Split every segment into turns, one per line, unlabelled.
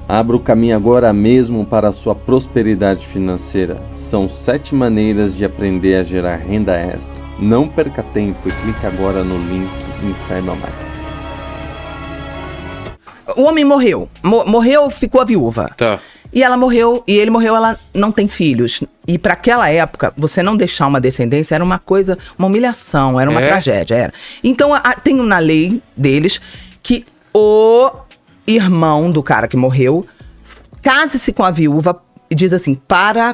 Abra o caminho agora mesmo para a sua prosperidade financeira. São 7 maneiras de aprender a gerar renda extra. Não perca tempo e clique agora no link e saiba mais.
O homem morreu. Morreu, ficou a viúva.
Tá.
E ela morreu, e ele morreu, ela não tem filhos. E para aquela época, você não deixar uma descendência era uma coisa, uma humilhação, era uma tragédia, era. Então, tem na lei deles que o irmão do cara que morreu case-se com a viúva e diz assim,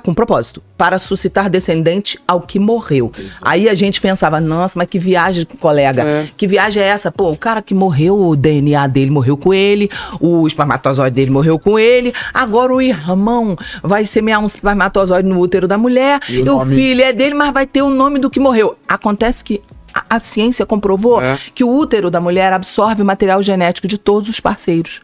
com propósito, para suscitar descendente ao que morreu. Exato. Aí a gente pensava, nossa, mas que viagem, colega, que viagem é essa? Pô, o cara que morreu, o DNA dele morreu com ele, o espermatozoide dele morreu com ele, agora o irmão vai semear um espermatozoide no útero da mulher, e o filho é dele, mas vai ter o nome do que morreu. Acontece que a ciência comprovou que o útero da mulher absorve o material genético de todos os parceiros.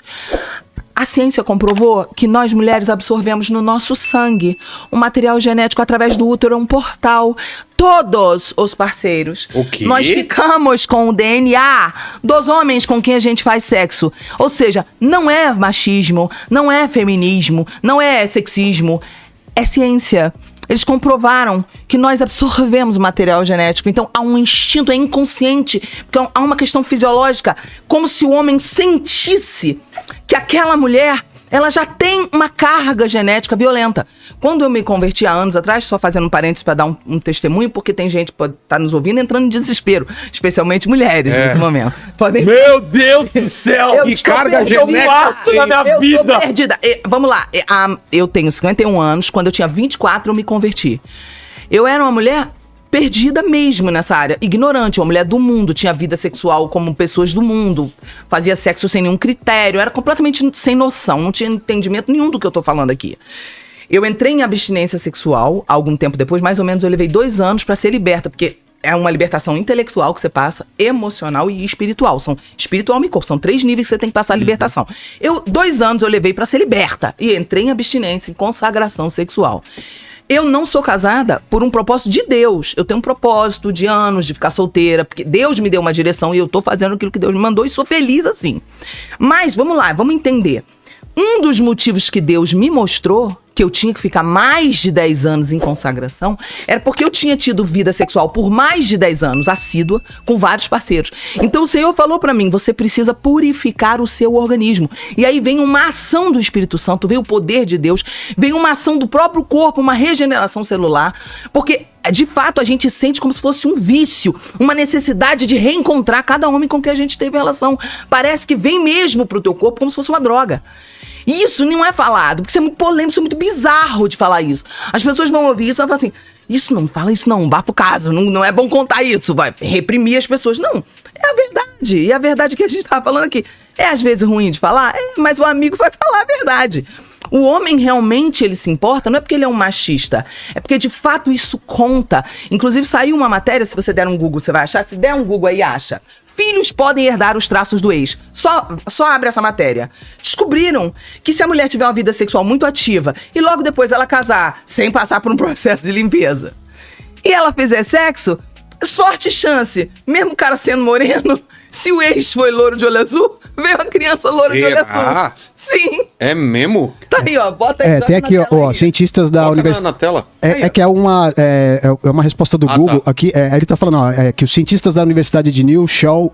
A ciência comprovou que nós mulheres absorvemos no nosso sangue o material genético através do útero, é um portal. Todos os parceiros.
O quê?
Nós ficamos com o DNA dos homens com quem a gente faz sexo. Ou seja, não é machismo, não é feminismo, não é sexismo, é ciência. Eles comprovaram que nós absorvemos o material genético. Então, há um instinto, é inconsciente, porque há uma questão fisiológica, como se o homem sentisse que aquela mulher, ela já tem uma carga genética violenta. Quando eu me converti há anos atrás, só fazendo um parênteses para dar um testemunho, porque tem gente que pode estar nos ouvindo entrando em desespero, especialmente mulheres nesse momento.
Meu Deus do céu, que carga genética na minha vida! Eu tô
perdida. Vamos lá, eu tenho 51 anos, quando eu tinha 24 eu me converti. Eu era uma mulher perdida mesmo nessa área, ignorante, uma mulher do mundo, tinha vida sexual como pessoas do mundo, fazia sexo sem nenhum critério, era completamente sem noção, não tinha entendimento nenhum do que eu tô falando aqui. Eu entrei em abstinência sexual algum tempo depois, mais ou menos eu levei 2 anos pra ser liberta, porque é uma libertação intelectual que você passa, emocional e espiritual. São espiritual e corpo, são 3 níveis que você tem que passar a libertação. 2 anos eu levei pra ser liberta e entrei em abstinência, em consagração sexual. Eu não sou casada por um propósito de Deus. Eu tenho um propósito de anos de ficar solteira, porque Deus me deu uma direção e eu tô fazendo aquilo que Deus me mandou e sou feliz assim. Mas, vamos lá, vamos entender. Um dos motivos que Deus me mostrou que eu tinha que ficar mais de 10 anos em consagração era porque eu tinha tido vida sexual por mais de 10 anos, assídua, com vários parceiros. Então o Senhor falou pra mim, você precisa purificar o seu organismo. E aí vem uma ação do Espírito Santo, vem o poder de Deus, vem uma ação do próprio corpo, uma regeneração celular, porque de fato a gente sente como se fosse um vício, uma necessidade de reencontrar cada homem com quem a gente teve relação. Parece que vem mesmo pro teu corpo como se fosse uma droga. Isso não é falado, porque isso é muito polêmico, isso é muito bizarro de falar isso. As pessoas vão ouvir isso e vão falar assim, isso não fala isso não, vá pro caso, não é bom contar isso, vai reprimir as pessoas. Não, é a verdade, e a verdade que a gente tava falando aqui é às vezes ruim de falar, mas o amigo vai falar a verdade. O homem realmente, ele se importa, não é porque ele é um machista, é porque de fato isso conta. Inclusive saiu uma matéria, se você der um Google, você vai achar, se der um Google aí, acha. Filhos podem herdar os traços do ex. Só abre essa matéria. Descobriram que se a mulher tiver uma vida sexual muito ativa e logo depois ela casar, sem passar por um processo de limpeza, e ela fizer sexo, sorte chance, mesmo o cara sendo moreno, se o ex foi louro de olho azul, veio a criança louro de olho azul. Sim.
É mesmo?
Tá aí, ó. Bota aí.
Tem aqui, ó, cientistas da universidade.
Na tela.
Que é uma resposta do Google aqui. Ele tá falando, que os cientistas da Universidade de New Shaw,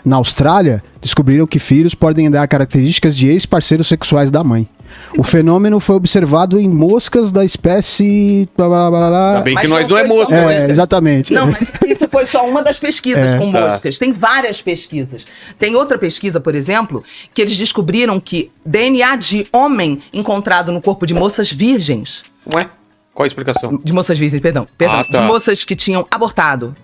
na Austrália, descobriram que filhos podem dar características de ex-parceiros sexuais da mãe. O fenômeno foi observado em moscas da espécie...
Ainda bem que nós não é mosca.
Exatamente.
Não, mas isso foi só uma das pesquisas com moscas. Tem várias pesquisas. Tem outra pesquisa, por exemplo, que eles descobriram que DNA de homem encontrado no corpo de moças virgens...
Ué? Qual a explicação?
De moças virgens, perdão.
Tá.
De moças que tinham abortado.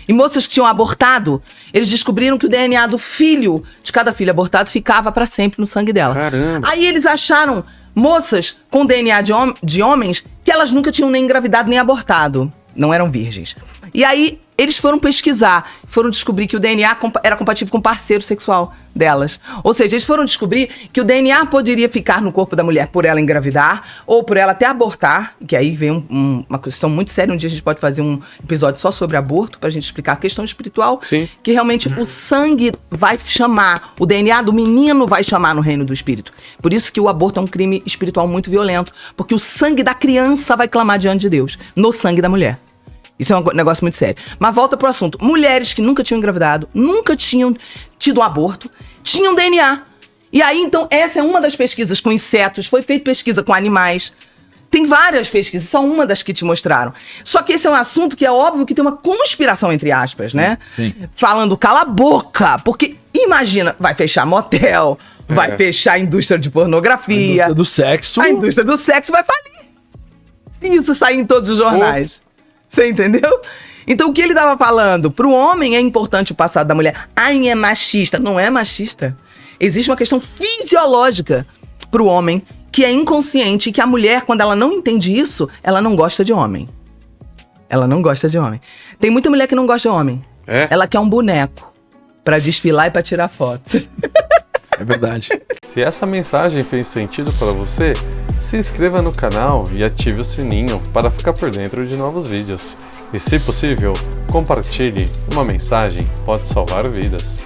E moças que tinham abortado, eles descobriram que o DNA do filho, de cada filho abortado, ficava pra sempre no sangue dela.
Caramba.
Aí eles acharam moças com DNA de homens que elas nunca tinham nem engravidado nem abortado. Não eram virgens. E aí Eles foram pesquisar, foram descobrir que o DNA era compatível com o parceiro sexual delas. Ou seja, eles foram descobrir que o DNA poderia ficar no corpo da mulher por ela engravidar, ou por ela até abortar, que aí vem uma questão muito séria. Um dia a gente pode fazer um episódio só sobre aborto, pra gente explicar a questão espiritual.
Sim.
Que realmente o sangue vai chamar, o DNA do menino vai chamar no reino do espírito. Por isso que o aborto é um crime espiritual muito violento, porque o sangue da criança vai clamar diante de Deus, no sangue da mulher. Isso é um negócio muito sério. Mas volta pro assunto. Mulheres que nunca tinham engravidado, nunca tinham tido um aborto, tinham DNA. E aí, então, essa é uma das pesquisas com insetos. Foi feita pesquisa com animais. Tem várias pesquisas, são uma das que te mostraram. Só que esse é um assunto que é óbvio que tem uma conspiração, entre aspas, né?
Sim.
Falando cala a boca. Porque, imagina, vai fechar motel, vai fechar a indústria de pornografia.
A indústria do sexo.
A indústria do sexo vai falir. Se isso sair em todos os jornais. Você entendeu? Então, o que ele estava falando? Pro homem é importante o passado da mulher. Ai, é machista. Não é machista. Existe uma questão fisiológica pro homem que é inconsciente e que a mulher, quando ela não entende isso, ela não gosta de homem. Ela não gosta de homem. Tem muita mulher que não gosta de homem. Ela quer um boneco pra desfilar e pra tirar foto.
É verdade.
Se essa mensagem fez sentido para você, se inscreva no canal e ative o sininho para ficar por dentro de novos vídeos. E se possível, compartilhe. Uma mensagem pode salvar vidas.